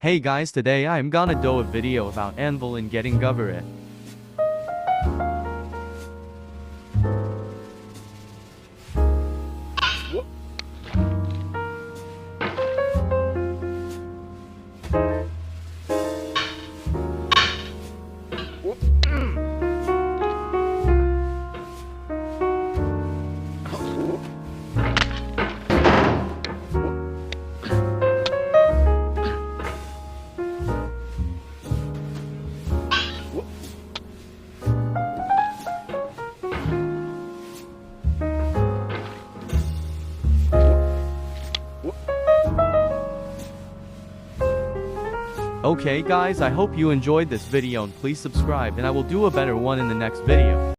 Hey guys, today I am gonna do a video about Anvil and getting covered. Okay guys, I hope you enjoyed this video and please subscribe and I will do a better one in the next video.